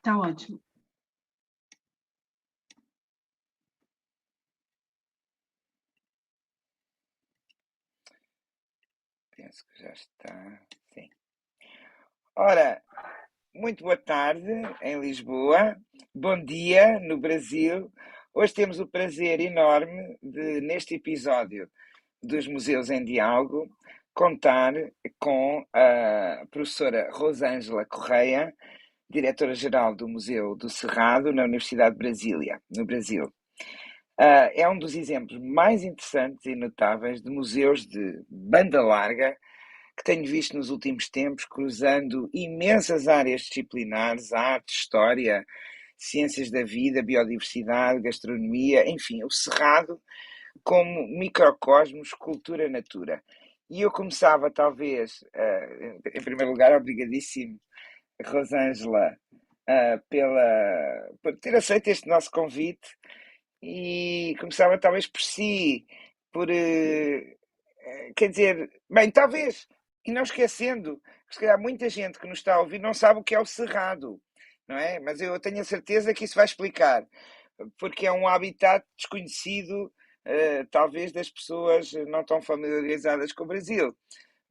Tá ótimo. Penso que já está. Sim. Ora, muito boa tarde em Lisboa, bom dia no Brasil. Hoje temos o prazer enorme de, neste episódio dos Museus em Diálogo, contar com a professora Rosângela Correia, diretora-geral do Museu do Cerrado, na Universidade de Brasília, no Brasil. É um dos exemplos mais interessantes e notáveis de museus de banda larga que tenho visto nos últimos tempos, cruzando imensas áreas disciplinares, arte, história, ciências da vida, biodiversidade, gastronomia, enfim, o Cerrado como microcosmos, cultura, natura. E eu começava, talvez, em primeiro lugar, obrigadíssimo, Rosângela, por ter aceito este nosso convite, e começava, talvez, por si, por, quer dizer, bem, talvez, e não esquecendo, que se calhar muita gente que nos está a ouvir não sabe o que é o Cerrado, não é? Mas eu tenho a certeza que isso vai explicar, porque é um habitat desconhecido, talvez das pessoas não tão familiarizadas com o Brasil.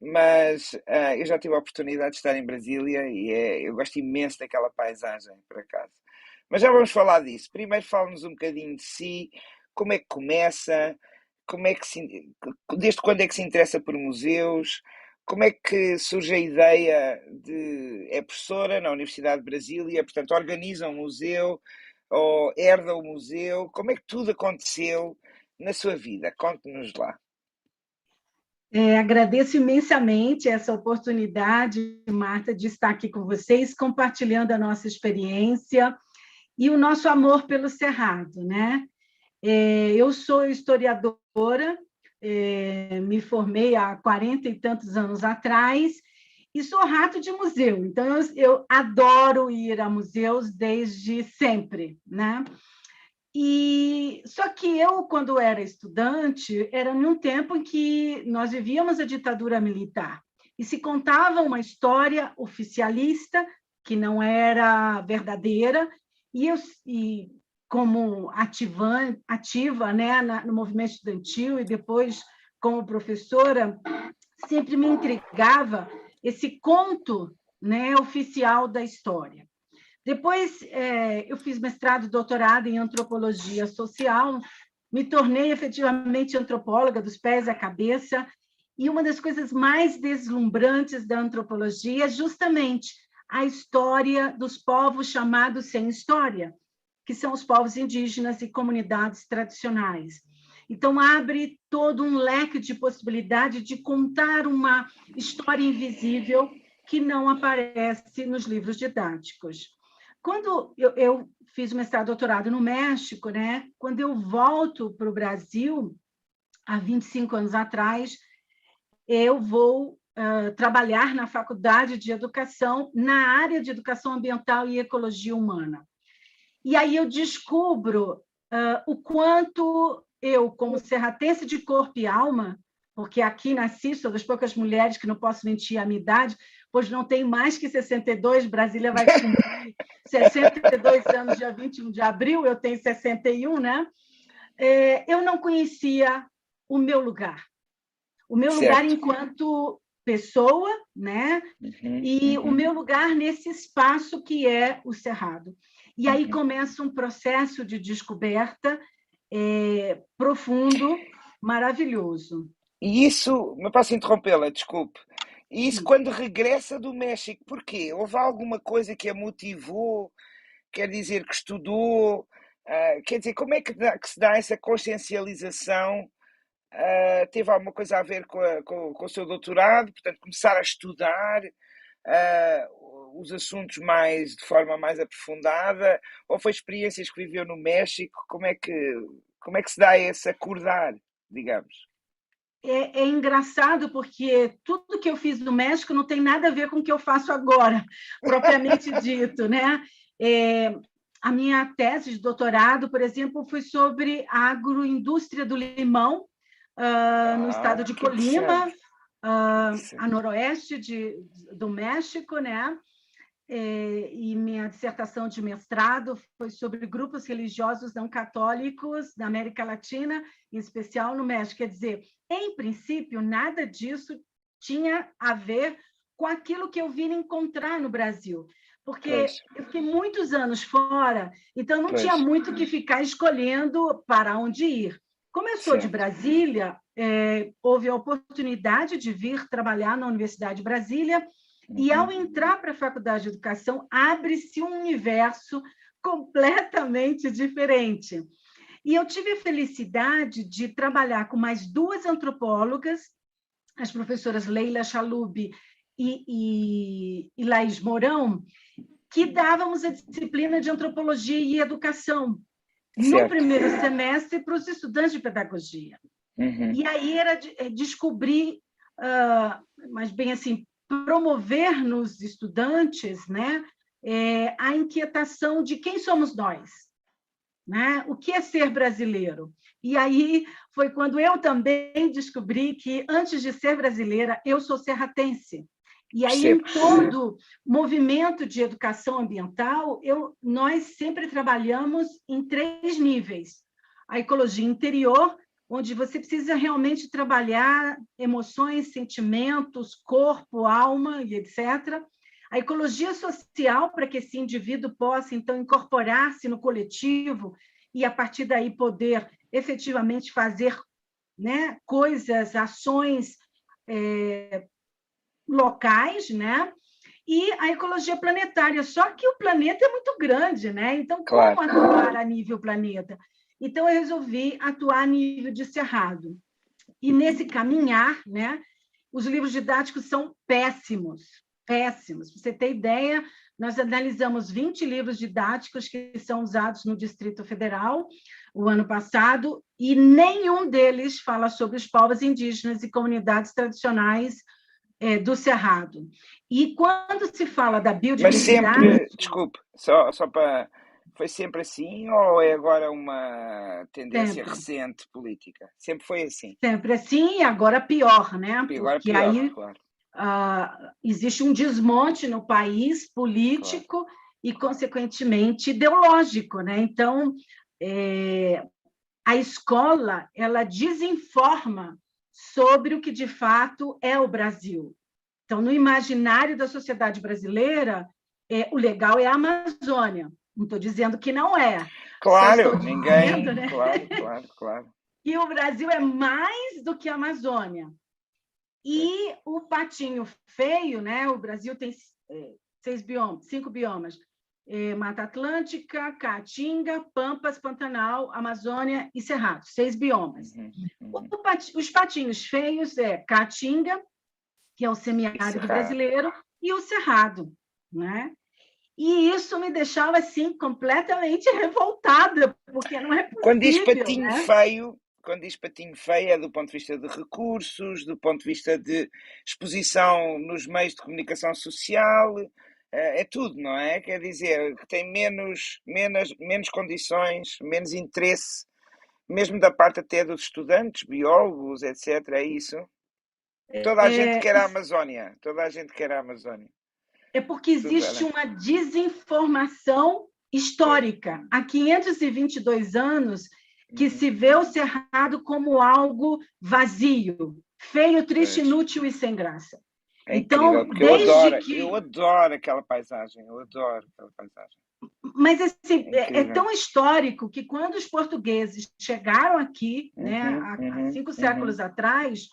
Mas eu já tive a oportunidade de estar em Brasília e eu gosto imenso daquela paisagem, por acaso. Mas já vamos falar disso. Primeiro fala-nos um bocadinho de si, como é que começa, como é que desde quando é que se interessa por museus, como é que surge a ideia de... É professora na Universidade de Brasília, portanto organiza um museu ou herda o museu, como é que tudo aconteceu na sua vida? Conte-nos lá. Agradeço imensamente essa oportunidade, Marta, de estar aqui com vocês, compartilhando a nossa experiência e o nosso amor pelo Cerrado, né? Eu sou historiadora, me formei há 40 e tantos anos atrás e sou rato de museu, então eu adoro ir a museus desde sempre, né? E só que eu, quando era estudante, era num tempo em que nós vivíamos a ditadura militar e se contava uma história oficialista que não era verdadeira e como ativa, né, no movimento estudantil e depois como professora, sempre me intrigava esse conto, né, oficial da história. Depois, eu fiz mestrado e doutorado em antropologia social, me tornei efetivamente antropóloga dos pés à cabeça, e uma das coisas mais deslumbrantes da antropologia é justamente a história dos povos chamados sem história, que são os povos indígenas e comunidades tradicionais. Então, abre todo um leque de possibilidade de contar uma história invisível que não aparece nos livros didáticos. Quando eu fiz o mestrado e doutorado no México, né? Quando eu volto para o Brasil, há 25 anos atrás, eu vou trabalhar na Faculdade de Educação, na área de Educação Ambiental e Ecologia Humana. E aí eu descubro o quanto eu, como serratense de corpo e alma, porque aqui nasci, sou das poucas mulheres que não posso mentir a minha idade, pois não tenho mais que 62, Brasília vai cumprir 62 anos, dia 21 de abril, eu tenho 61, né? Eu não conhecia o meu lugar. O meu lugar Certo. enquanto pessoa, né? E o meu lugar nesse espaço que é o Cerrado. E aí começa um processo de descoberta profundo, maravilhoso. E isso, me posso interrompê-la, desculpe. E isso Sim. quando regressa do México, porquê? Houve alguma coisa que a motivou? Quer dizer que estudou? Quer dizer, como é que se dá essa consciencialização? Teve alguma coisa a ver com o seu doutorado? Portanto, começar a estudar os assuntos mais de forma mais aprofundada? Ou foi experiências que viveu no México? Como é que se dá esse acordar, digamos? É engraçado porque tudo que eu fiz no México não tem nada a ver com o que eu faço agora, propriamente dito, né? A minha tese de doutorado, por exemplo, foi sobre a agroindústria do limão no estado de Que interessante, Colima, que a interessante. noroeste do México, né? e minha dissertação de mestrado foi sobre grupos religiosos não católicos na América Latina, em especial no México. Quer dizer, em princípio, nada disso tinha a ver com aquilo que eu vim encontrar no Brasil, porque eu fiquei muitos anos fora, então não tinha muito que ficar escolhendo para onde ir. Como eu sou de Brasília, houve a oportunidade de vir trabalhar na Universidade de Brasília, e, ao entrar para a Faculdade de Educação, abre-se um universo completamente diferente. E eu tive a felicidade de trabalhar com mais duas antropólogas, as professoras Leila Chalub e Laís Mourão, que dávamos a disciplina de Antropologia e Educação no primeiro semestre para os estudantes de pedagogia. E aí era descobrir, mas bem assim, promover nos estudantes, né, a inquietação de quem somos nós, né? O que é ser brasileiro? E aí foi quando eu também descobri que, antes de ser brasileira, eu sou serratense. E aí, em todo movimento de educação ambiental, nós sempre trabalhamos em 3 níveis. A ecologia interior, onde você precisa realmente trabalhar emoções, sentimentos, corpo, alma e etc. A ecologia social, para que esse indivíduo possa, então, incorporar-se no coletivo e, a partir daí, poder efetivamente fazer, né, coisas, ações locais, né? E a ecologia planetária. Só que o planeta é muito grande, né? Então, como atuar a nível planeta? Então, eu resolvi atuar a nível de cerrado. E, nesse caminhar, né, os livros didáticos são péssimos, péssimos. Para você ter ideia, nós analisamos 20 livros didáticos que são usados no Distrito Federal o ano passado, e nenhum deles fala sobre os povos indígenas e comunidades tradicionais do Cerrado. E, quando se fala da biodiversidade... Mas sempre, desculpe, só para... Foi sempre assim ou é agora uma tendência recente política? Sempre foi assim? Sempre assim, e agora pior, né? E agora porque pior, aí claro. Existe um desmonte no país político e, consequentemente, ideológico, né? Então, a escola, ela desinforma sobre o que, de fato, é o Brasil. Então, no imaginário da sociedade brasileira, o legal é a Amazônia. Não estou dizendo que não é. Claro, dizendo, né? Claro. Que o Brasil é mais do que a Amazônia. E o patinho feio, né? O Brasil tem 5 biomas. Mata Atlântica, Caatinga, Pampas, Pantanal, Amazônia e Cerrado. 6 biomas. Os patinhos feios Caatinga, que é o semiárido brasileiro, e o Cerrado, né? E isso me deixava, assim, completamente revoltada, porque não é possível. Quando diz patinho feio, é do ponto de vista de recursos, do ponto de vista de exposição nos meios de comunicação social, é tudo, não é? Quer dizer, que tem menos condições, menos interesse, mesmo da parte até dos estudantes, biólogos, etc. É isso? Toda a gente quer a Amazónia. É porque existe uma desinformação histórica. Há 522 anos que se vê o Cerrado como algo vazio, feio, triste, inútil e sem graça. Então, desde eu adoro aquela paisagem, Mas assim, é tão histórico que, quando os portugueses chegaram aqui, né, há 5 séculos atrás,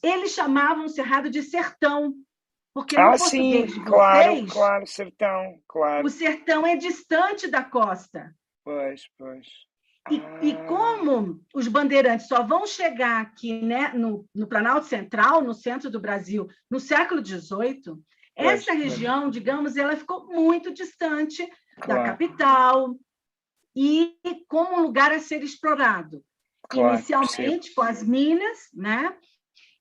eles chamavam o Cerrado de sertão, porque no português de vocês, claro, sertão, claro. O sertão é distante da costa. Pois. E como os bandeirantes só vão chegar aqui, né, no Planalto Central, no centro do Brasil, no século XVIII, essa região, digamos, ela ficou muito distante da capital e como um lugar a ser explorado. Inicialmente com as minas, né?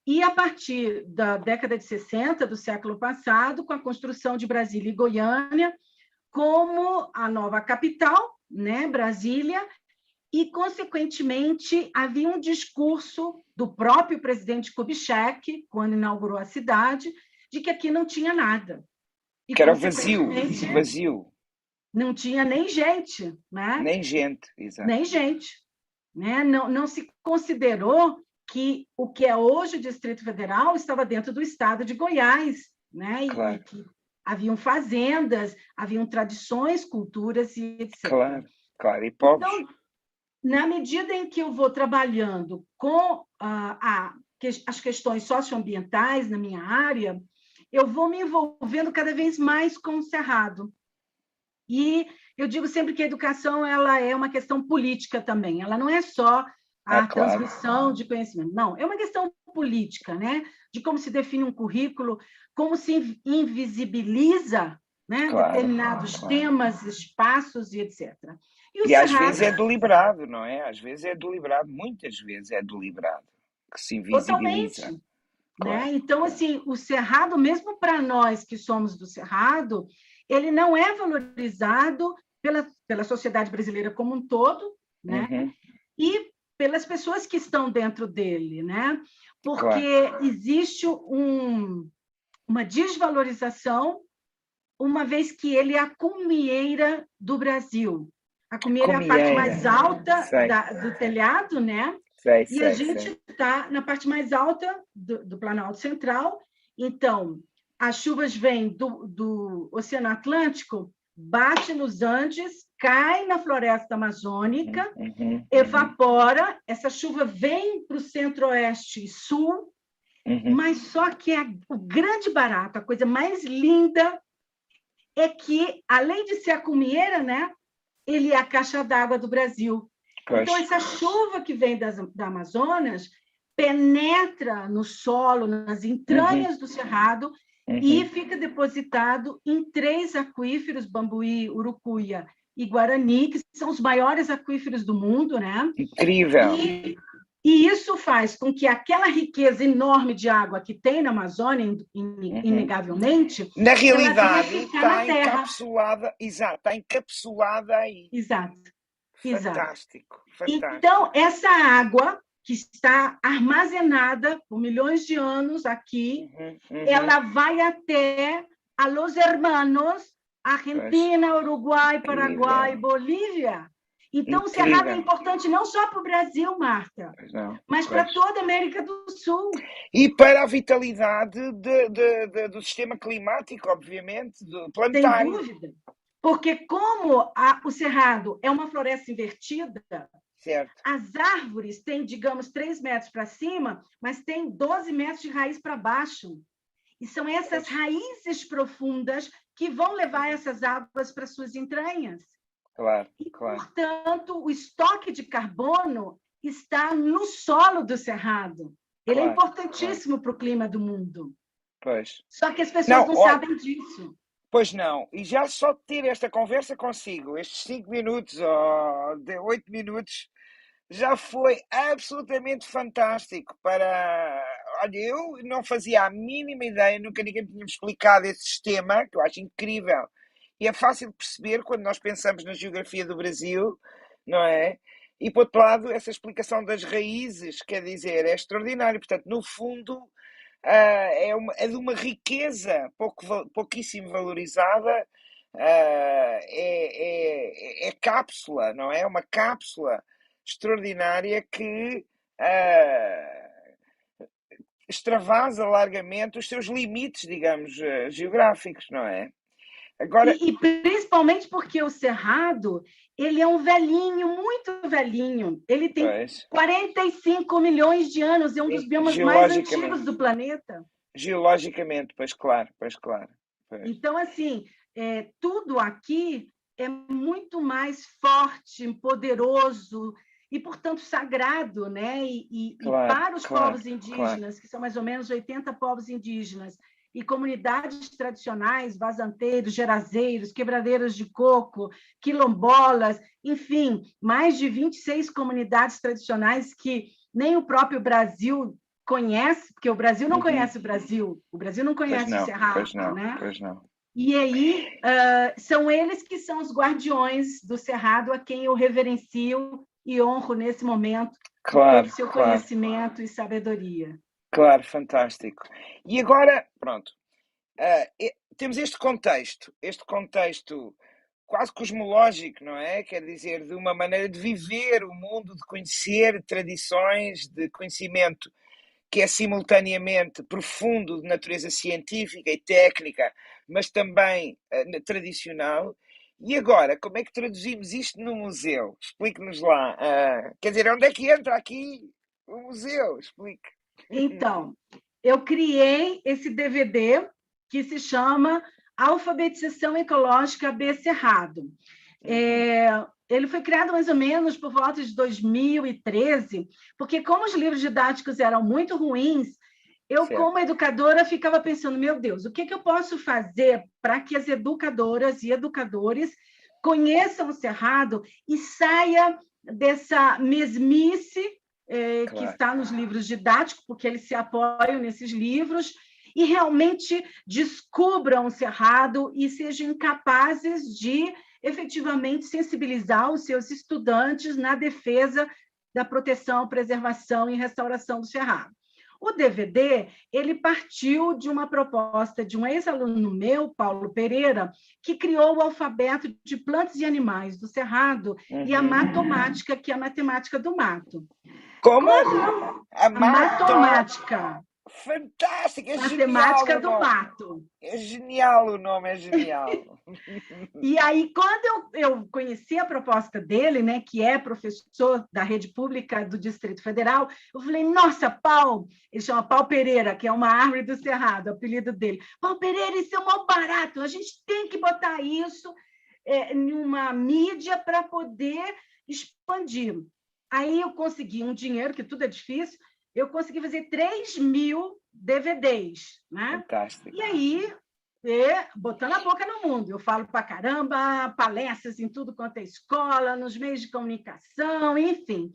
E, a partir da década de 60 do século passado, com a construção de Brasília e Goiânia como a nova capital, né, Brasília, e, consequentemente, havia um discurso do próprio presidente Kubitschek, quando inaugurou a cidade, de que aqui não tinha nada. e, Que era o vazio, consequentemente, vazio. não tinha nem gente, né? Nem gente, exato. Nem gente. Né? Não se considerou que o que é hoje o Distrito Federal estava dentro do estado de Goiás, né? E Claro, que haviam fazendas, haviam tradições, culturas e etc. claro, claro. E povos. Então, na medida em que eu vou trabalhando com as questões socioambientais na minha área, eu vou me envolvendo cada vez mais com o Cerrado. E eu digo sempre que a educação ela é uma questão política também, ela não é só Ah, a claro, transmissão de conhecimento, não, é uma questão política, né? De como se define um currículo, como se invisibiliza, né? claro, Determinados claro. temas, espaços e etc. E o E às vezes Cerrado, é deliberado, não é? Às vezes é deliberado, muitas vezes é deliberado, que se invisibiliza. totalmente, Claro, né? Então, claro. assim, o Cerrado, mesmo para nós que somos do Cerrado, ele não é valorizado pela sociedade brasileira como um todo, né? Uhum, E pelas pessoas que estão dentro dele, né? Porque claro. existe uma desvalorização, uma vez que ele é a cumieira do Brasil. A cumieira é a parte Comieira. mais alta Sei, do telhado, né? sei, E a sei, gente sei. está na parte mais alta do Planalto Central. Então, as chuvas vêm do Oceano Atlântico, bate nos Andes, cai na floresta amazônica, evapora, essa chuva vem para o centro-oeste e sul, uhum. mas só que o grande barato, a coisa mais linda, é que, além de ser a cumieira, né, ele é a caixa d'água do Brasil. Pois. Então, essa chuva que vem da Amazonas penetra no solo, nas entranhas do Cerrado, e fica depositado em 3 aquíferos, Bambuí, Urucuia e Guarani, que são os maiores aquíferos do mundo, né? Incrível. E isso faz com que aquela riqueza enorme de água que tem na Amazônia, inegavelmente, Na ela venha realidade, ficar na está terra. encapsulada, exato, está encapsulada aí. Exato, exato. Fantástico, fantástico. Então, essa água que está armazenada por milhões de anos aqui, ela vai até a Los Hermanos, Argentina, Uruguai, Paraguai, Incrível. Bolívia. Então, o Cerrado é Incrível. importante não só para o Brasil, Marta, Pois não, mas para toda a América do Sul. E para a vitalidade do sistema climático, obviamente, do Sem planetário. dúvida. Porque como o Cerrado é uma floresta invertida, Certo. as árvores têm, digamos, 3 metros para cima, mas tem 12 metros de raiz para baixo. E são essas raízes profundas que vão levar essas águas para suas entranhas. Claro, E, claro. portanto, o estoque de carbono está no solo do Cerrado. Ele é importantíssimo para o clima do mundo. Pois. Só que as pessoas não sabem disso. Pois não. E já só ter esta conversa consigo, estes 5 minutos ou 8 minutos, já foi absolutamente fantástico para... Olha, eu não fazia a mínima ideia, nunca ninguém me tinha explicado esse sistema, que eu acho incrível. E é fácil de perceber quando nós pensamos na geografia do Brasil, não é? E, por outro lado, essa explicação das raízes, quer dizer, é extraordinário. Portanto, no fundo, é de uma riqueza pouquíssimo valorizada. É cápsula, não é? Uma cápsula extraordinária que extravasa largamente os seus limites, digamos, geográficos, não é? Agora, E principalmente porque o Cerrado, ele é um velhinho, muito velhinho. Ele tem 45 milhões de anos, é um dos biomas mais antigos do planeta. Geologicamente, pois claro, pois claro. Pois. Então, assim, tudo aqui é muito mais forte, poderoso e, portanto, sagrado, né? E para os povos indígenas, que são mais ou menos 80 povos indígenas, e comunidades tradicionais, vazanteiros, gerazeiros, quebradeiras de coco, quilombolas, enfim, mais de 26 comunidades tradicionais que nem o próprio Brasil conhece, porque o Brasil não conhece o Brasil não conhece o Cerrado, né? Pois não. E aí são eles que são os guardiões do Cerrado, a quem eu reverencio e honro nesse momento por todo o seu conhecimento e sabedoria. Claro, fantástico. E agora, pronto, temos este contexto quase cosmológico, não é? Quer dizer, de uma maneira de viver o mundo, de conhecer tradições, de conhecimento que é simultaneamente profundo de natureza científica e técnica, mas também tradicional. E agora, como é que traduzimos isto no museu? Explique-nos lá. Quer dizer, onde é que entra aqui o museu? Explique. Então, eu criei esse DVD que se chama Alfabetização Ecológica B. Cerrado. Ele foi criado mais ou menos por volta de 2013, porque como os livros didáticos eram muito ruins, eu, Certo. como educadora, ficava pensando, meu Deus, o que eu posso fazer para que as educadoras e educadores conheçam o Cerrado e saia dessa mesmice que Claro. está nos livros didáticos, porque eles se apoiam nesses livros, e realmente descubram o Cerrado e sejam capazes de efetivamente sensibilizar os seus estudantes na defesa da proteção, preservação e restauração do Cerrado. O DVD, ele partiu de uma proposta de um ex-aluno meu, Paulo Pereira, que criou o alfabeto de plantas e animais do Cerrado e a matomática, que é a matemática do mato. Como? A matomática. Fantástico, é matemática genial do mato. É genial o nome, é genial. E aí, quando eu conheci a proposta dele, né, que é professor da rede pública do Distrito Federal, eu falei, nossa, Paulo, ele chama Paulo Pereira, que é uma árvore do Cerrado, o apelido dele. Paulo Pereira, isso é um mal barato, a gente tem que botar isso em uma mídia para poder expandir. Aí eu consegui um dinheiro, que tudo é difícil, eu consegui fazer 3.000 DVDs, né? Fantástico. E aí, botando a boca no mundo, eu falo para caramba, palestras em tudo quanto é escola, nos meios de comunicação, enfim.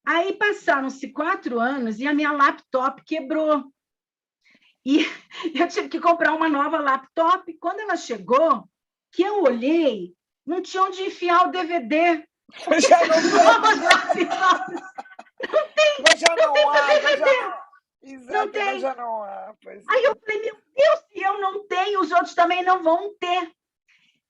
Aí passaram-se 4 anos e a minha laptop quebrou. E eu tive que comprar uma nova laptop. Quando ela chegou, que eu olhei, não tinha onde enfiar o DVD. Já não tem. Mas já não há, tem. Já não há. Aí eu falei, meu Deus, se eu não tenho, os outros também não vão ter.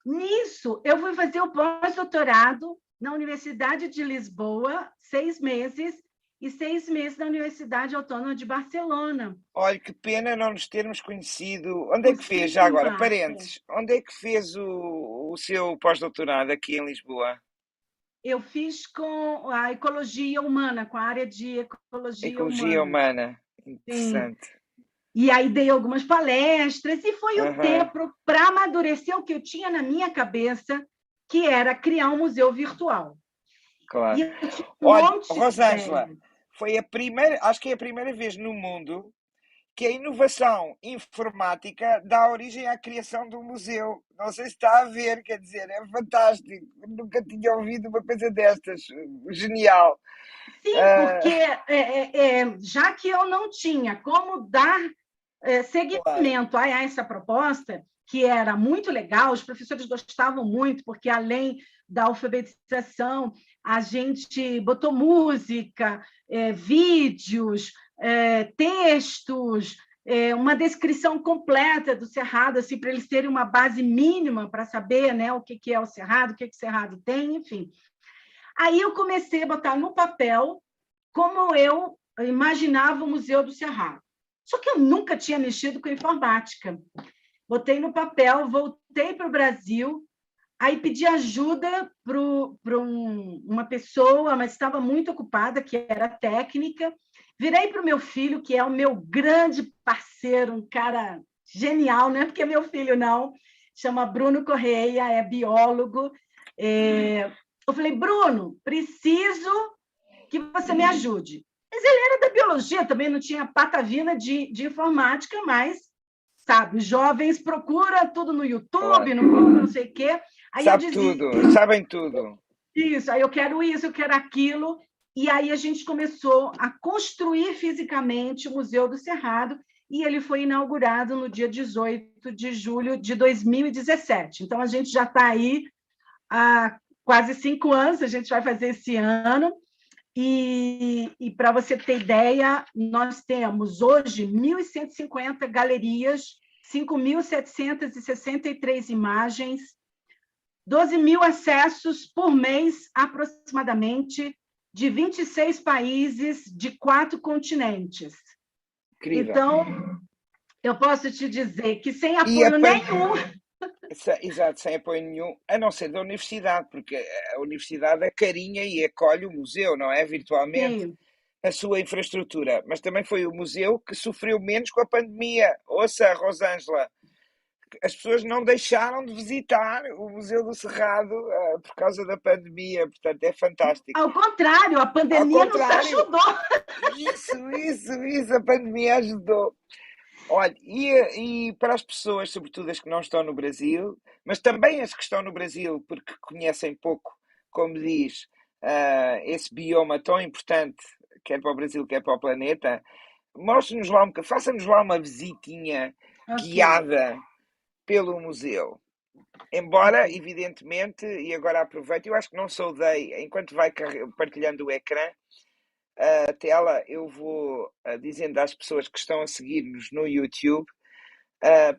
Nisso, eu fui fazer o pós-doutorado na Universidade de Lisboa, 6 meses, e 6 meses na Universidade Autônoma de Barcelona. Olha, que pena não nos termos conhecido. Onde é que fez, já agora, parênteses, onde é que fez o seu pós-doutorado aqui em Lisboa? Eu fiz com a ecologia humana, com a área de ecologia humana. Interessante. Sim. E aí dei algumas palestras, e foi o tempo para amadurecer o que eu tinha na minha cabeça, que era criar um museu virtual. Claro. Olha, Rosângela, foi acho que é a primeira vez no mundo que a inovação informática dá origem à criação de um museu. Não sei se está a ver, quer dizer, é fantástico. Nunca tinha ouvido uma coisa destas. Genial. Sim, porque já que eu não tinha como dar seguimento a essa proposta, que era muito legal, os professores gostavam muito, porque além da alfabetização, a gente botou música, vídeos, textos, uma descrição completa do Cerrado, assim, para eles terem uma base mínima para saber, né, o que é o Cerrado, o que o Cerrado tem, enfim. Aí eu comecei a botar no papel como eu imaginava o Museu do Cerrado. Só que eu nunca tinha mexido com informática. Botei no papel, voltei para o Brasil, aí pedi ajuda para uma pessoa, mas estava muito ocupada, que era técnica. Virei para o meu filho, que é o meu grande parceiro, um cara genial, não é porque é meu filho, não. Chama Bruno Correia, é biólogo. Eu falei, Bruno, preciso que você me ajude. Mas ele era da biologia, também não tinha patavina de informática, mas, sabe, os jovens procuram tudo no YouTube, não sei o quê. Aí sabe tudo, sabem tudo. Isso, aí eu quero isso, eu quero aquilo. E aí a gente começou a construir fisicamente o Museu do Cerrado, e ele foi inaugurado no dia 18 de julho de 2017. Então, a gente já está aí há quase 5 anos, a gente vai fazer esse ano. E para você ter ideia, nós temos hoje 1.150 galerias 5.763 imagens, 12 mil acessos por mês, aproximadamente, de 26 países, de 4 continentes. Incrível. Então, eu posso te dizer que sem apoio nenhum... Exato, sem apoio nenhum, a não ser da universidade, porque a universidade acarinha e acolhe o museu, não é? Virtualmente, Sim. a sua infraestrutura. Mas também foi o museu que sofreu menos com a pandemia. Ouça, Rosângela, as pessoas não deixaram de visitar o Museu do Cerrado por causa da pandemia, portanto é fantástico. Ao contrário, a pandemia nos ajudou. Isso, a pandemia ajudou. Olha, e para as pessoas, sobretudo as que não estão no Brasil, mas também as que estão no Brasil, porque conhecem pouco, como diz, esse bioma tão importante, quer para o Brasil, quer para o planeta, mostre-nos lá faça-nos lá uma visitinha guiada pelo museu. Embora, evidentemente, e agora aproveito, eu acho que não saudei, enquanto vai partilhando o ecrã, a tela, eu vou dizendo às pessoas que estão a seguir-nos no YouTube,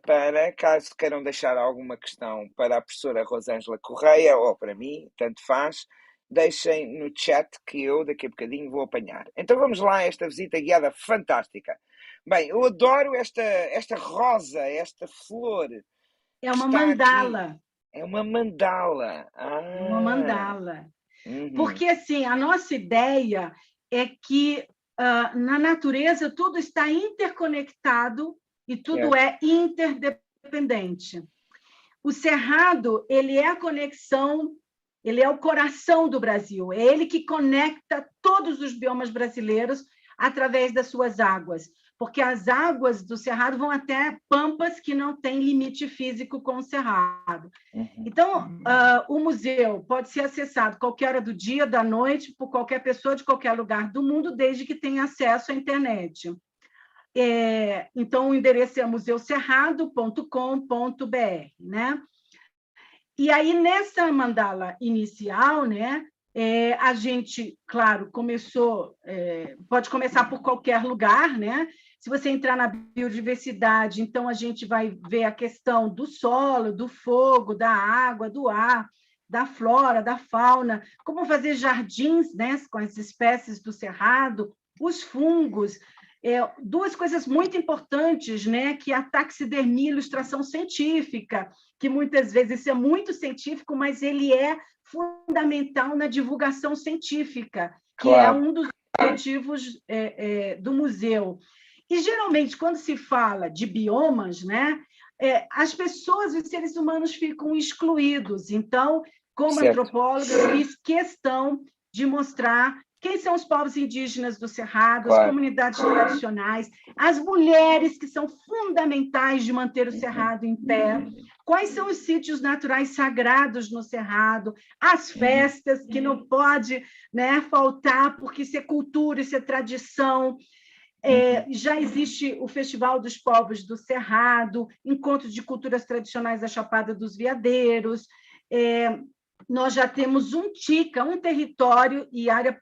para, caso queiram deixar alguma questão para a professora Rosângela Correia, ou para mim, tanto faz, deixem no chat que eu daqui a bocadinho vou apanhar. Então vamos lá a esta visita guiada fantástica. Bem, eu adoro esta rosa, esta flor. É uma mandala. Aqui. É uma mandala. É uma mandala. Uhum. Porque, assim, a nossa ideia é que na natureza tudo está interconectado e tudo é interdependente. O Cerrado, ele é a conexão, ele é o coração do Brasil, é ele que conecta todos os biomas brasileiros através das suas águas, porque as águas do Cerrado vão até pampas que não têm limite físico com o Cerrado. Então, o museu pode ser acessado qualquer hora do dia, da noite, por qualquer pessoa de qualquer lugar do mundo, desde que tenha acesso à internet. Então, o endereço é museucerrado.com.br, né? E aí, nessa mandala inicial, né, a gente, claro, pode começar por qualquer lugar, né? Se você entrar na biodiversidade, então a gente vai ver a questão do solo, do fogo, da água, do ar, da flora, da fauna, como fazer jardins, né, com as espécies do cerrado, os fungos. Duas coisas muito importantes, né, que é a taxidermia e ilustração científica, que muitas vezes isso é muito científico, mas ele é fundamental na divulgação científica, que é um dos objetivos do museu. E, geralmente, quando se fala de biomas, né, as pessoas, os seres humanos ficam excluídos. Então, como antropóloga, eu fiz questão de mostrar quem são os povos indígenas do Cerrado, as comunidades tradicionais, as mulheres que são fundamentais de manter o Cerrado em pé, quais são os sítios naturais sagrados no Cerrado, as festas que não pode, né, faltar, porque isso é cultura, isso é tradição. Já existe o Festival dos Povos do Cerrado, encontros de culturas tradicionais da Chapada dos Veadeiros. Nós já temos um TICA, um território e área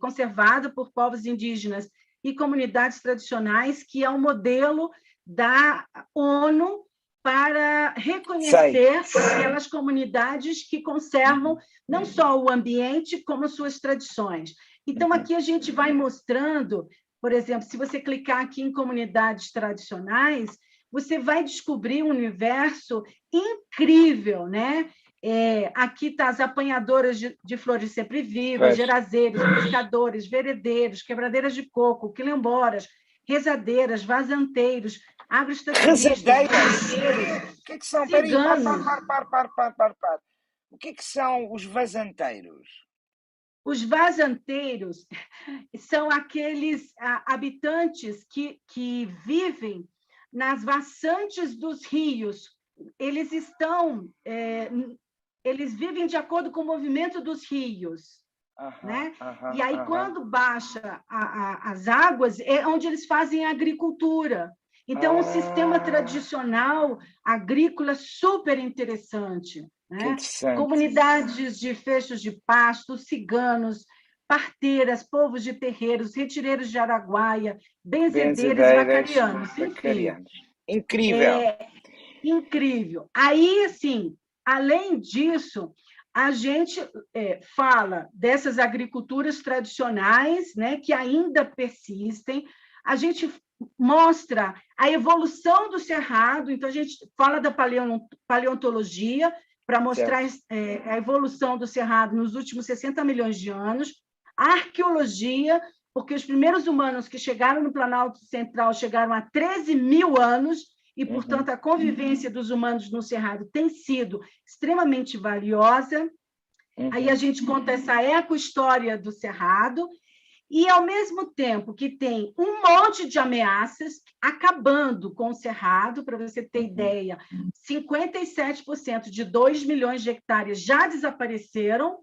conservada por povos indígenas e comunidades tradicionais, que é um modelo da ONU para reconhecer aquelas comunidades que conservam não só o ambiente, como suas tradições. Então, aqui a gente vai mostrando, por exemplo, se você clicar aqui em comunidades tradicionais, você vai descobrir um universo incrível, né? Aqui está as apanhadoras de flores sempre vivas, gerazeiros, pescadores, veredeiros, quebradeiras de coco, quilomboras, rezadeiras, vazanteiros, agroestacionistas, o que são? ciganos. Para. O que são os vazanteiros? Os vazanteiros são aqueles habitantes que vivem nas vassantes dos rios. Eles vivem de acordo com o movimento dos rios, né? E aí, quando baixa as águas, é onde eles fazem a agricultura. Então, um sistema tradicional agrícola super interessante, né? Comunidades de fechos de pasto, ciganos, parteiras, povos de terreiros, retireiros de Araguaia, benzedeiros, vacarianos, enfim. Incrível. Incrível. Aí, assim, além disso, a gente fala dessas agriculturas tradicionais, né, que ainda persistem. A gente mostra a evolução do cerrado, então a gente fala da paleontologia para mostrar a evolução do cerrado nos últimos 60 milhões de anos, a arqueologia, porque os primeiros humanos que chegaram no Planalto Central chegaram a 13 mil anos, e, portanto, a convivência dos humanos no Cerrado tem sido extremamente valiosa. Aí a gente conta essa eco-história do Cerrado, e, ao mesmo tempo que tem um monte de ameaças acabando com o Cerrado, para você ter ideia, 57% de 2 milhões de hectares já desapareceram,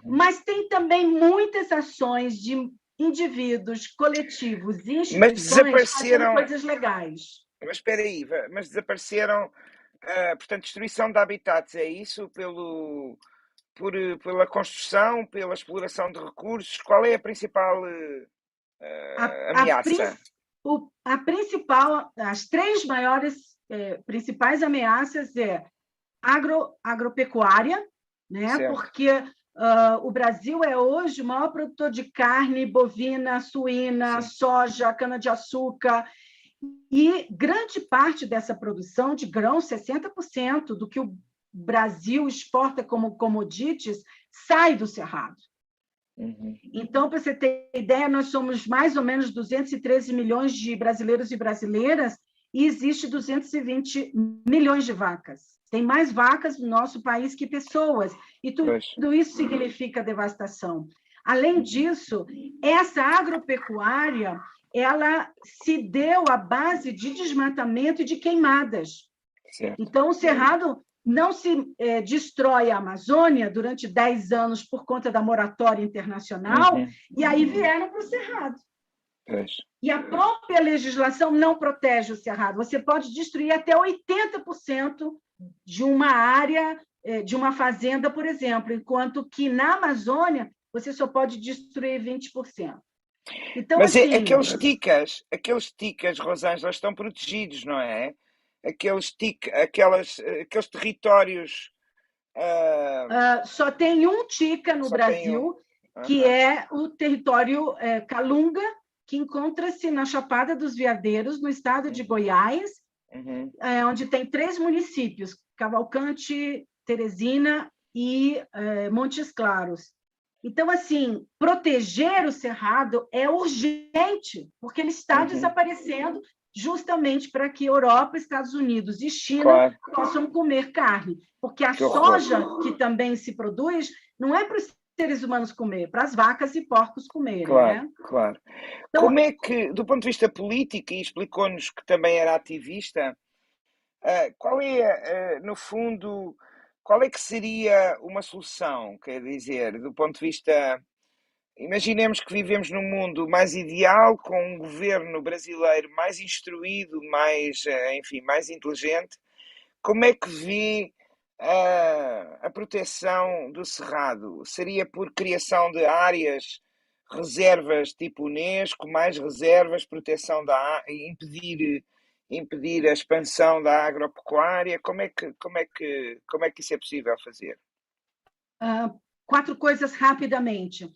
mas tem também muitas ações de indivíduos, coletivos e instituições fazendo coisas legais. Mas espera aí, mas desapareceram, portanto, destruição de habitats, é isso? Pela construção, pela exploração de recursos? Qual é a principal ameaça? As três principais ameaças é agropecuária, né? Certo. Porque o Brasil é hoje o maior produtor de carne bovina, suína, soja, cana-de-açúcar, e grande parte dessa produção de grãos, 60% do que o Brasil exporta como commodities, sai do Cerrado. Então, para você ter ideia, nós somos mais ou menos 213 milhões de brasileiros e brasileiras e existe 220 milhões de vacas. Tem mais vacas no nosso país que pessoas, e tudo isso significa devastação. Além disso, essa agropecuária ela se deu à base de desmatamento e de queimadas. Certo. Então, o Cerrado não se destrói a Amazônia durante 10 anos por conta da moratória internacional, e aí vieram para o Cerrado. E a própria legislação não protege o Cerrado. Você pode destruir até 80% de uma área, de uma fazenda, por exemplo, enquanto que na Amazônia você só pode destruir 20%. Então, mas assim, aqueles ticas, Rosângela, estão protegidos, não é? Aqueles territórios... só tem um tica no Brasil, que é o território Calunga, que encontra-se na Chapada dos Veadeiros, no estado de Goiás, onde tem 3 municípios, Cavalcante, Teresina e Montes Claros. Então, assim, proteger o Cerrado é urgente, porque ele está desaparecendo justamente para que Europa, Estados Unidos e China possam comer carne. Porque a soja que também se produz não é para os seres humanos comer, para as vacas e porcos comerem. Claro. Então, como é que, do ponto de vista político, e explicou-nos que também era ativista, qual é, no fundo... Qual é que seria uma solução, quer dizer, do ponto de vista... Imaginemos que vivemos num mundo mais ideal, com um governo brasileiro mais instruído, mais inteligente. Como é que vê a proteção do Cerrado? Seria por criação de áreas, reservas tipo Unesco, mais reservas, proteção impedir a expansão da agropecuária? Como é que isso é possível fazer? 4 coisas rapidamente.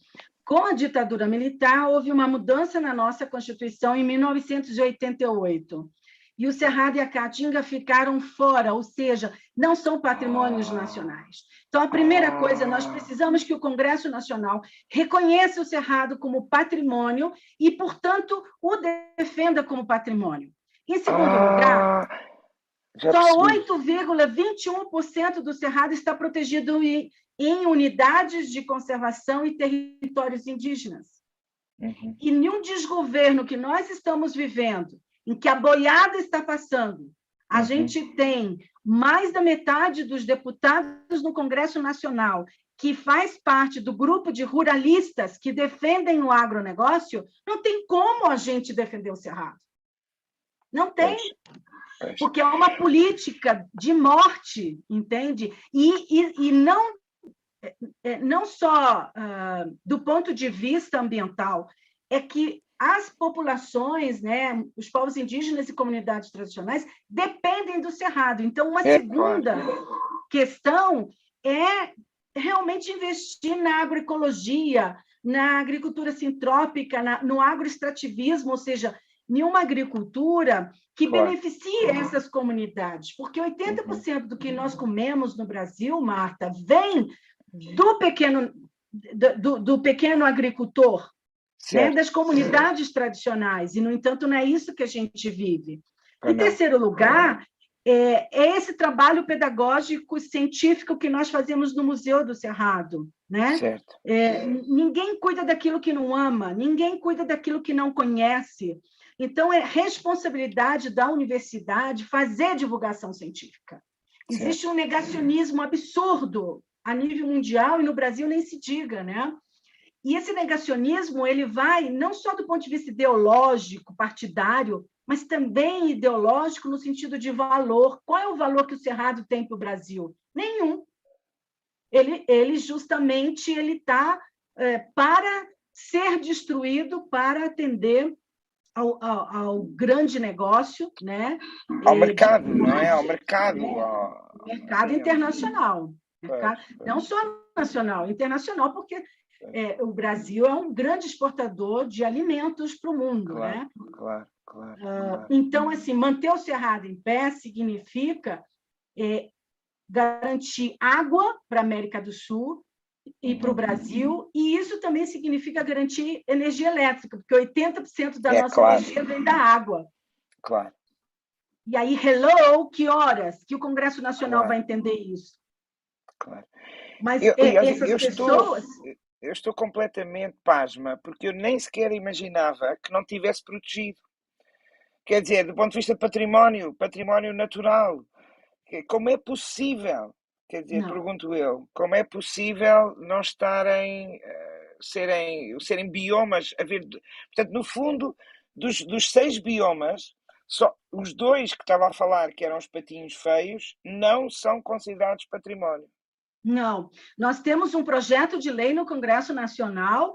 Com a ditadura militar, houve uma mudança na nossa Constituição em 1988. E o Cerrado e a Caatinga ficaram fora, ou seja, não são patrimônios nacionais. Então, a primeira coisa, nós precisamos que o Congresso Nacional reconheça o Cerrado como patrimônio e, portanto, o defenda como patrimônio. Em segundo lugar, só 8,21% do Cerrado está protegido em unidades de conservação e territórios indígenas. E nenhum desgoverno que nós estamos vivendo, em que a boiada está passando, a gente tem mais da metade dos deputados no Congresso Nacional que faz parte do grupo de ruralistas que defendem o agronegócio, não tem como a gente defender o Cerrado. Não tem. Porque é uma política de morte, entende? E não só do ponto de vista ambiental, é que as populações, né, os povos indígenas e comunidades tradicionais dependem do cerrado. Então, uma segunda questão é realmente investir na agroecologia, na agricultura sintrópica, no agroextrativismo, ou seja, em uma agricultura que beneficie essas comunidades, porque 80% do que nós comemos no Brasil, Marta, vem do pequeno agricultor, né, das comunidades tradicionais, e, no entanto, não é isso que a gente vive. Em terceiro lugar, é esse trabalho pedagógico, científico que nós fazemos no Museu do Cerrado. Né? Ninguém cuida daquilo que não ama, ninguém cuida daquilo que não conhece. Então, é responsabilidade da universidade fazer divulgação científica. Existe um negacionismo absurdo a nível mundial, e no Brasil nem se diga, né? E esse negacionismo ele vai não só do ponto de vista ideológico, partidário, mas também ideológico no sentido de valor. Qual é o valor que o Cerrado tem para o Brasil? Nenhum. Ele justamente está para ser destruído, para atender ao grande negócio, né? Ao mercado, não é? Ao mercado. Mercado internacional. Não só nacional, internacional, porque o Brasil é um grande exportador de alimentos para o mundo. Né? Claro. Então, assim, manter o Cerrado em pé significa garantir água para a América do Sul e para o Brasil, e isso também significa garantir energia elétrica, porque 80% da nossa energia vem da água. Claro. E aí, hello, que horas que o Congresso Nacional vai entender isso? Claro. Mas essas pessoas... Eu estou completamente pasma, porque eu nem sequer imaginava que não tivesse protegido. Quer dizer, do ponto de vista de património natural, como é possível? Quer dizer, pergunto eu, como é possível não estarem, serem biomas, portanto, no fundo, dos 6 biomas, só os 2 que estava a falar, que eram os patinhos feios, não são considerados património. Não, nós temos um projeto de lei no Congresso Nacional.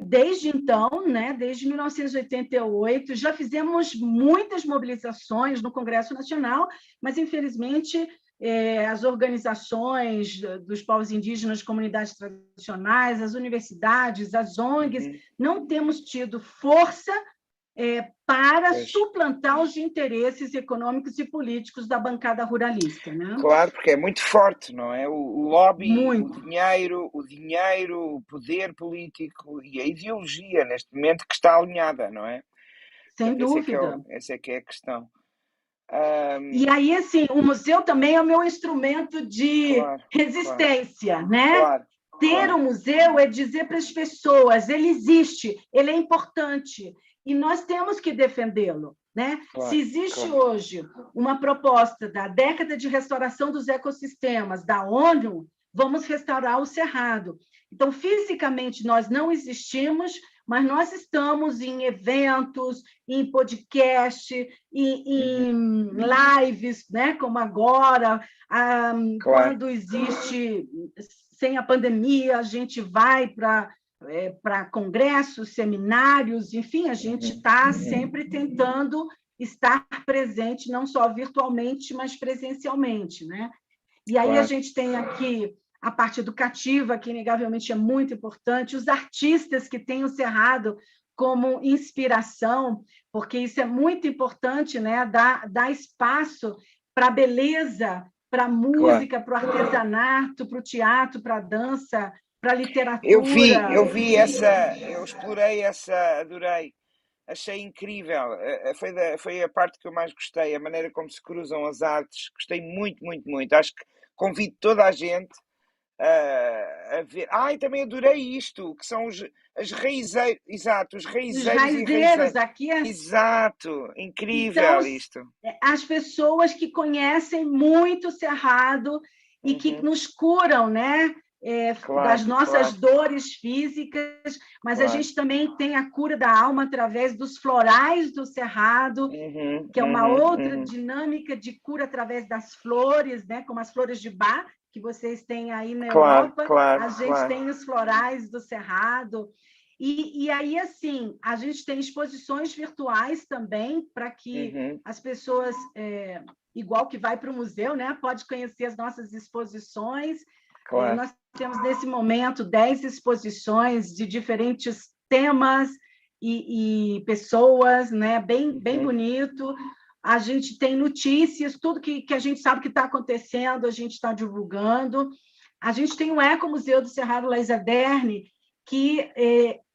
Desde então, né, desde 1988, já fizemos muitas mobilizações no Congresso Nacional, mas, infelizmente, as organizações dos povos indígenas, comunidades tradicionais, as universidades, as ONGs, não temos tido força para suplantar os interesses econômicos e políticos da bancada ruralista. Né? Claro, porque é muito forte, não é? O lobby, muito. o dinheiro, o poder político e a ideologia, neste momento, que está alinhada, não é? Sem dúvida. Essa é que é a questão. E aí, assim, o museu também é o meu instrumento de resistência, né? Ter um museu é dizer para as pessoas, ele existe, ele é importante, e nós temos que defendê-lo. Né? Se existe hoje uma proposta da década de restauração dos ecossistemas da ONU, vamos restaurar o Cerrado. Então, fisicamente, nós não existimos, mas nós estamos em eventos, em podcast, em lives, né? Como agora, quando existe, sem a pandemia, a gente vai para congressos, seminários, enfim, a gente está sempre tentando estar presente, não só virtualmente, mas presencialmente. Né? E aí a gente tem aqui a parte educativa, que inegavelmente é muito importante, os artistas que têm o Cerrado como inspiração, porque isso é muito importante, né? Dar espaço para a beleza, para a música, para o artesanato, para o teatro, para a dança, para a literatura. Eu explorei essa, adorei, achei incrível, foi a parte que eu mais gostei, a maneira como se cruzam as artes, gostei muito, muito, muito. Acho que convido toda a gente a ver. E também adorei isto, que são as raizeiros, exato, os raizeiros aqui exato, incrível então, isto. As pessoas que conhecem muito o Cerrado e que nos curam, né? Das nossas dores físicas, mas a gente também tem a cura da alma através dos florais do Cerrado, que é uma outra dinâmica de cura através das flores, né? Como as flores de Bach, que vocês têm aí na Europa, a gente tem os florais do Cerrado. E aí, assim, a gente tem exposições virtuais também, para que as pessoas, igual que vai para o museu, né, pode conhecer as nossas exposições. Claro. Nós temos, nesse momento, 10 exposições de diferentes temas e pessoas, né, bem bonito. A gente tem notícias, tudo que a gente sabe que está acontecendo, a gente está divulgando. A gente tem o Ecomuseu do Cerrado Laiserderne, que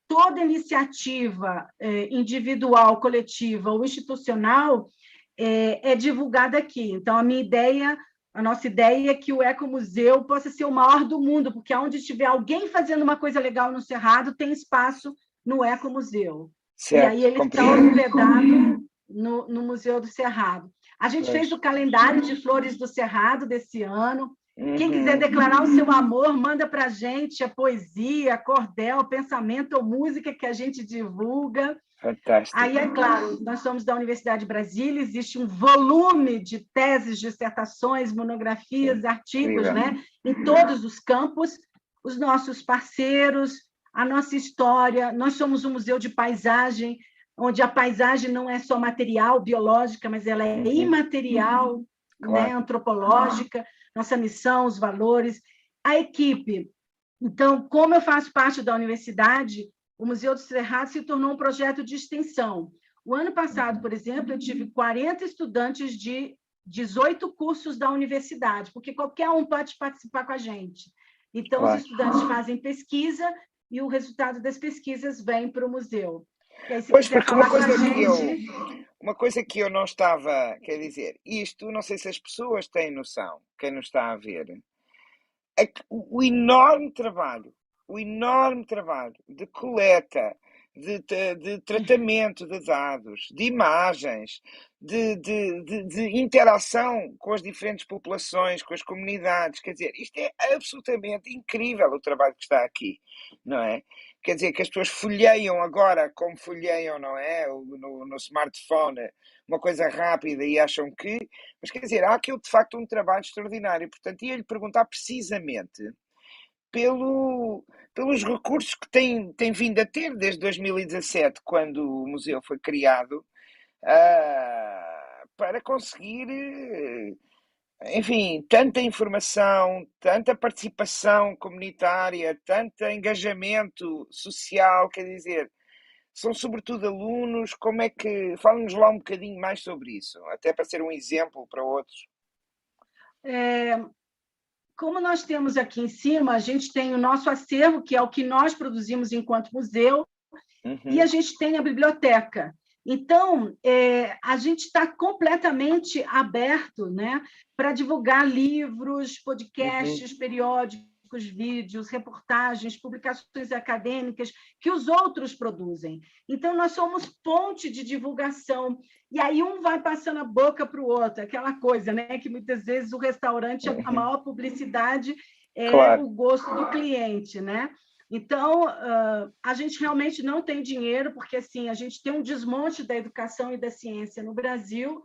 toda iniciativa individual, coletiva ou institucional é divulgada aqui. Então, a nossa ideia é que o Ecomuseu possa ser o maior do mundo, porque onde tiver alguém fazendo uma coisa legal no Cerrado, tem espaço no Ecomuseu. E aí ele está hospedado no Museu do Cerrado. A gente fez o calendário de flores do Cerrado desse ano. Quem quiser declarar o seu amor, manda para a gente a poesia, a cordel, pensamento ou música que a gente divulga. Fantástico. Aí, é claro, nós somos da Universidade de Brasília, existe um volume de teses, dissertações, monografias, artigos, né, em todos os campos, os nossos parceiros, a nossa história. Nós somos um museu de paisagem, onde a paisagem não é só material, biológica, mas ela é imaterial, né, antropológica, nossa missão, os valores, a equipe. Então, como eu faço parte da universidade, o Museu do Cerrado se tornou um projeto de extensão. O ano passado, por exemplo, eu tive 40 estudantes de 18 cursos da universidade, porque qualquer um pode participar com a gente. Então, os estudantes fazem pesquisa e o resultado das pesquisas vem para o museu. E aí, se quiser falar com a gente... Uma coisa que eu não estava, quer dizer, isto, não sei se as pessoas têm noção, quem nos está a ver, é que o enorme trabalho de coleta, de tratamento de dados, de imagens, de interação com as diferentes populações, com as comunidades, quer dizer, isto é absolutamente incrível o trabalho que está aqui, não é? Quer dizer, que as pessoas folheiam agora como folheiam, não é? No smartphone, uma coisa rápida e acham que... Mas, quer dizer, há aqui, de facto, um trabalho extraordinário. Portanto, ia-lhe perguntar precisamente pelos recursos que tem vindo a ter desde 2017, quando o museu foi criado, para conseguir... enfim, tanta informação, tanta participação comunitária, tanto engajamento social, quer dizer, são sobretudo alunos, como é que... Fala-nos lá um bocadinho mais sobre isso, até para ser um exemplo para outros. Como nós temos aqui em cima, a gente tem o nosso acervo, que é o que nós produzimos enquanto museu, e a gente tem a biblioteca. Então, a gente está completamente aberto, né, para divulgar livros, podcasts, periódicos, vídeos, reportagens, publicações acadêmicas que os outros produzem. Então, nós somos ponte de divulgação. E aí um vai passando a boca para o outro, aquela coisa, né, que muitas vezes o restaurante, a maior publicidade é o gosto do cliente, né? Então, a gente realmente não tem dinheiro, porque assim, a gente tem um desmonte da educação e da ciência no Brasil,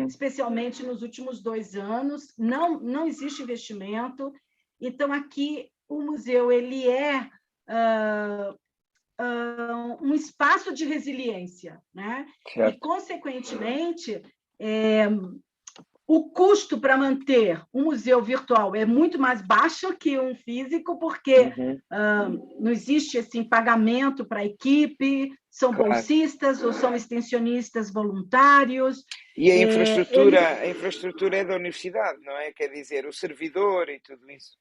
especialmente nos últimos 2 anos, não existe investimento. Então, aqui, o museu ele é um espaço de resiliência, né? E, consequentemente, o custo para manter um museu virtual é muito mais baixo que um físico, porque não existe assim, pagamento para a equipe, são bolsistas ou são extensionistas voluntários. E a infraestrutura é da universidade, não é? Quer dizer, o servidor e tudo isso.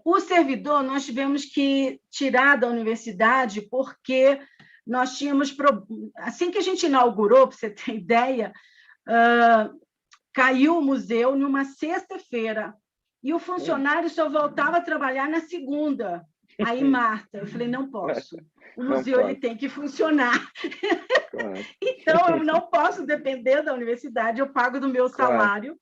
O servidor nós tivemos que tirar da universidade porque nós tínhamos... Assim que a gente inaugurou, para você ter ideia, caiu o museu numa sexta-feira e o funcionário só voltava a trabalhar na segunda. Aí, Marta, eu falei, não posso. O museu ele tem que funcionar. Então, eu não posso depender da universidade, eu pago do meu salário.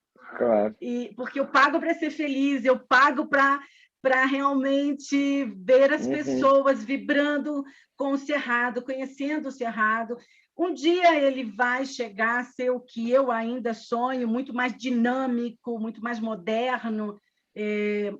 Porque eu pago para ser feliz, eu pago para realmente ver as pessoas vibrando com o Cerrado, conhecendo o Cerrado. Um dia ele vai chegar a ser o que eu ainda sonho, muito mais dinâmico, muito mais moderno.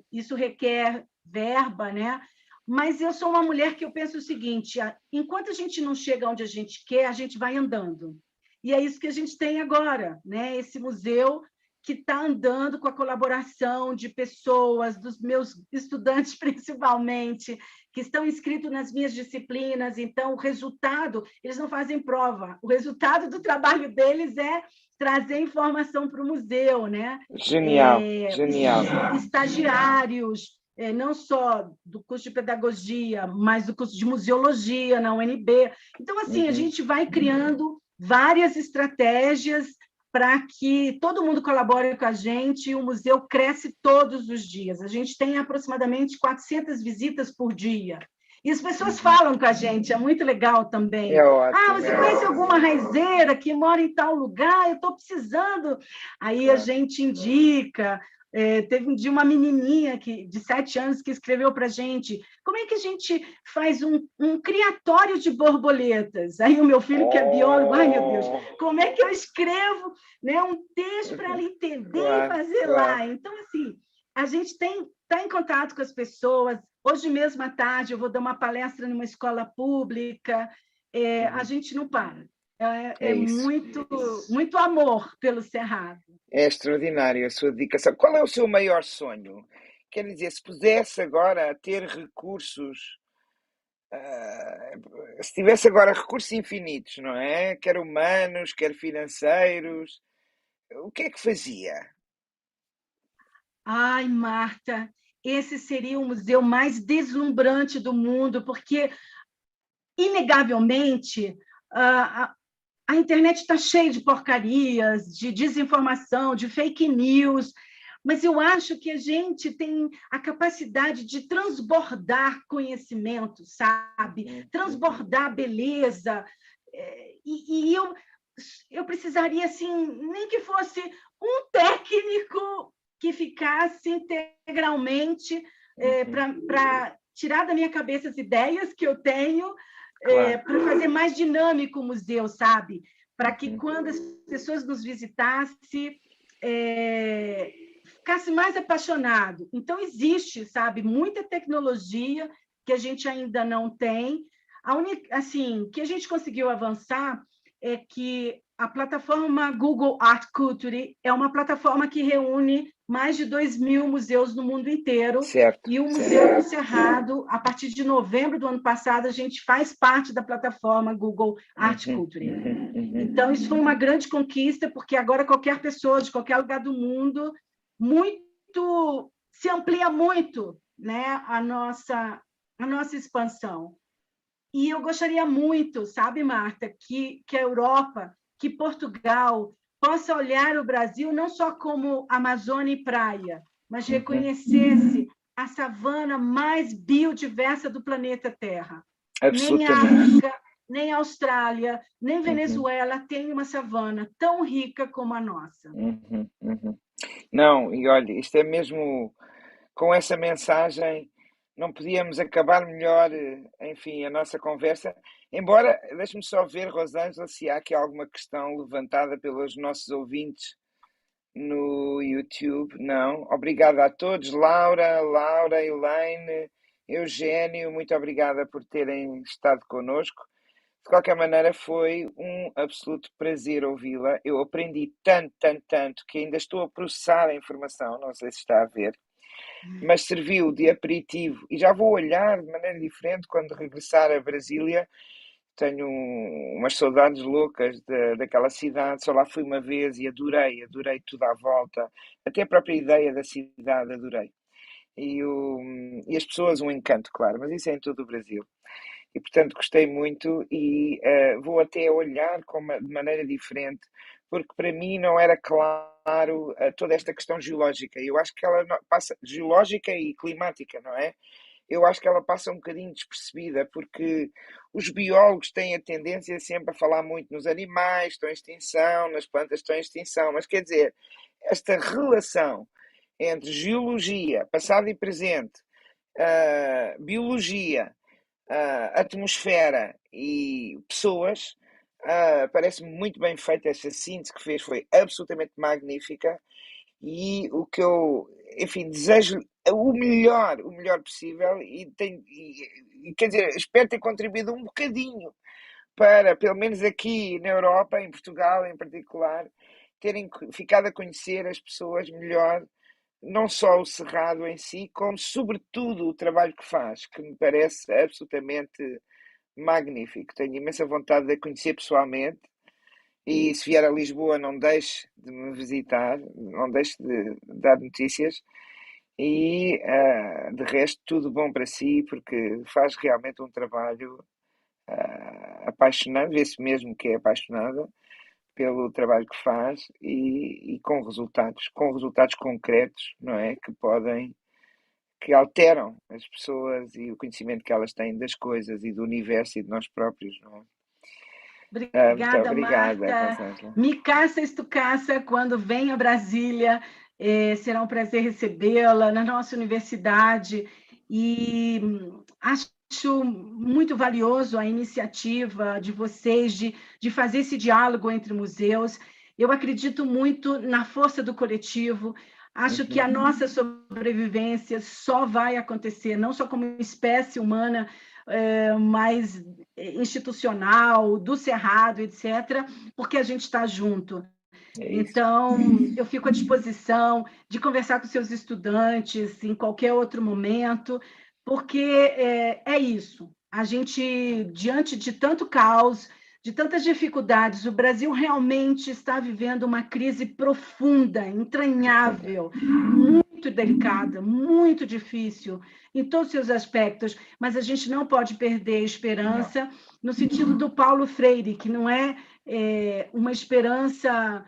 Isso requer verba, né? Mas eu sou uma mulher que eu penso o seguinte: enquanto a gente não chega onde a gente quer, a gente vai andando. E é isso que a gente tem agora, né? Esse museu que está andando com a colaboração de pessoas, dos meus estudantes principalmente, que estão inscritos nas minhas disciplinas. Então, o resultado, eles não fazem prova, o resultado do trabalho deles é trazer informação para o museu, né? Genial, genial. Estagiários, não só do curso de pedagogia, mas do curso de museologia na UNB. Então, assim, a gente vai criando várias estratégias para que todo mundo colabore com a gente e o museu cresce todos os dias. A gente tem aproximadamente 400 visitas por dia. E as pessoas falam com a gente, é muito legal também. É ótimo. Você conhece alguma raizeira que mora em tal lugar? Eu estou precisando. Aí a gente indica. Teve um dia uma menininha de 7 anos que escreveu para a gente como é que a gente faz um criatório de borboletas. Aí o meu filho, que é biólogo, ai meu Deus, como é que eu escrevo, né, um texto para ela entender e fazer lá? Então, assim, a gente está em contato com as pessoas. Hoje mesmo à tarde eu vou dar uma palestra numa escola pública. A gente não para. Muito amor pelo Cerrado. É extraordinário a sua dedicação. Qual é o seu maior sonho? Quer dizer, se pudesse agora ter recursos, se tivesse agora recursos infinitos, não é? Quer humanos, quer financeiros, o que é que fazia? Ai, Marta, esse seria o museu mais deslumbrante do mundo, porque, inegavelmente, a internet está cheia de porcarias, de desinformação, de fake news, mas eu acho que a gente tem a capacidade de transbordar conhecimento, sabe? Transbordar beleza. E eu precisaria, assim, nem que fosse um técnico que ficasse integralmente para tirar da minha cabeça as ideias que eu tenho, para fazer mais dinâmico o museu, sabe? Para que quando as pessoas nos visitassem, ficasse mais apaixonado. Então, existe, sabe, muita tecnologia que a gente ainda não tem. Assim, que a gente conseguiu avançar é que a plataforma Google Art Culture é uma plataforma que reúne mais de 2.000 museus no mundo inteiro. Certo. E o Museu do Cerrado, a partir de novembro do ano passado, a gente faz parte da plataforma Google Art Culture. Então, isso foi uma grande conquista, porque agora qualquer pessoa de qualquer lugar do mundo se amplia muito, né, a nossa expansão. E eu gostaria muito, sabe, Marta, que a Europa, que Portugal possa olhar o Brasil não só como Amazônia e praia, mas reconhecesse a savana mais biodiversa do planeta Terra. Nem a África, nem a Austrália, nem Venezuela tem uma savana tão rica como a nossa. Não, e olha, isto é mesmo, com essa mensagem, não podíamos acabar melhor, enfim, a nossa conversa. Embora, deixe-me só ver, Rosângela, se há aqui alguma questão levantada pelos nossos ouvintes no YouTube. Não. Obrigado a todos. Laura, Elaine, Eugênio, muito obrigada por terem estado connosco. De qualquer maneira, foi um absoluto prazer ouvi-la. Eu aprendi tanto, tanto, tanto, que ainda estou a processar a informação, não sei se está a ver, mas serviu de aperitivo e já vou olhar de maneira diferente quando regressar a Brasília. Tenho umas saudades loucas daquela cidade, só lá fui uma vez e adorei tudo à volta, até a própria ideia da cidade adorei. E as pessoas, um encanto, claro, mas isso é em todo o Brasil. E, portanto, gostei muito e vou até olhar de maneira diferente, porque para mim não era claro toda esta questão geológica. Eu acho que ela passa, geológica e climática, não é? Eu acho que ela passa um bocadinho despercebida, porque os biólogos têm a tendência sempre a falar muito nos animais, estão em extinção, nas plantas estão em extinção, mas quer dizer, esta relação entre geologia, passado e presente, biologia, atmosfera e pessoas, parece-me muito bem feita esta síntese que fez, foi absolutamente magnífica. E o que eu, enfim, desejo o melhor possível quer dizer, espero ter contribuído um bocadinho para, pelo menos aqui na Europa, em Portugal em particular, terem ficado a conhecer as pessoas melhor, não só o Cerrado em si, como sobretudo o trabalho que faz, que me parece absolutamente magnífico. Tenho imensa vontade de a conhecer pessoalmente e se vier a Lisboa não deixe de me visitar, não deixe de dar notícias e de resto tudo bom para si, porque faz realmente um trabalho apaixonante, vê-se mesmo que é apaixonada pelo trabalho que faz e com resultados concretos, não é? Que alteram as pessoas e o conhecimento que elas têm das coisas e do universo e de nós próprios, não é? Muito Obrigada, obrigada, Marta. Rosângela. Me caça, estucaça, quando vem a Brasília. Será um prazer recebê-la na nossa universidade. E acho muito valioso a iniciativa de vocês de fazer esse diálogo entre museus. Eu acredito muito na força do coletivo. Acho que a Uhum. nossa sobrevivência só vai acontecer, não só como espécie humana, mais institucional, do Cerrado, etc., porque a gente está junto. É isso. Então, eu fico à disposição de conversar com seus estudantes em qualquer outro momento, porque é isso. A gente, diante de tanto caos, de tantas dificuldades, o Brasil realmente está vivendo uma crise profunda, entranhável, muito delicada, muito difícil em todos os seus aspectos, mas a gente não pode perder a Não. esperança no sentido do Paulo Freire, que não é uma esperança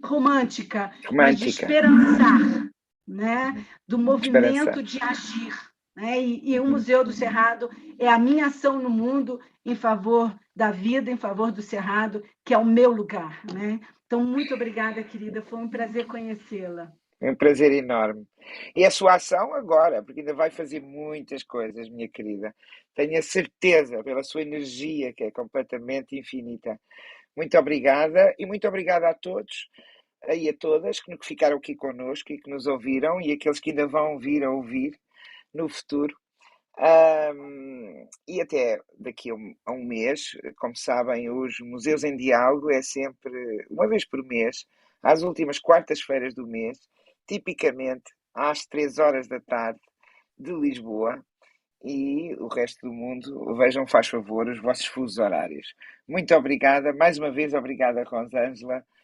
romântica, mas de Romântica. esperançar, né? Uhum. Do movimento Esperançar. de agir. Né? E o Uhum. Museu do Cerrado é a minha ação no mundo em favor da vida, em favor do Cerrado, que é o meu lugar. Né? Então, muito obrigada, querida. Foi um prazer conhecê-la. É um prazer enorme. E a sua ação agora, porque ainda vai fazer muitas coisas, minha querida. Tenho a certeza, pela sua energia, que é completamente infinita. Muito obrigada e muito obrigada a todos e a todas que ficaram aqui connosco e que nos ouviram e aqueles que ainda vão vir a ouvir no futuro. E até daqui a um mês, como sabem, os Museus em Diálogo é sempre uma vez por mês, às últimas quartas-feiras do mês, tipicamente às 3 horas da tarde de Lisboa. E o resto do mundo, vejam, faz favor, os vossos fusos horários. Muito obrigada, mais uma vez, obrigada, Rosângela.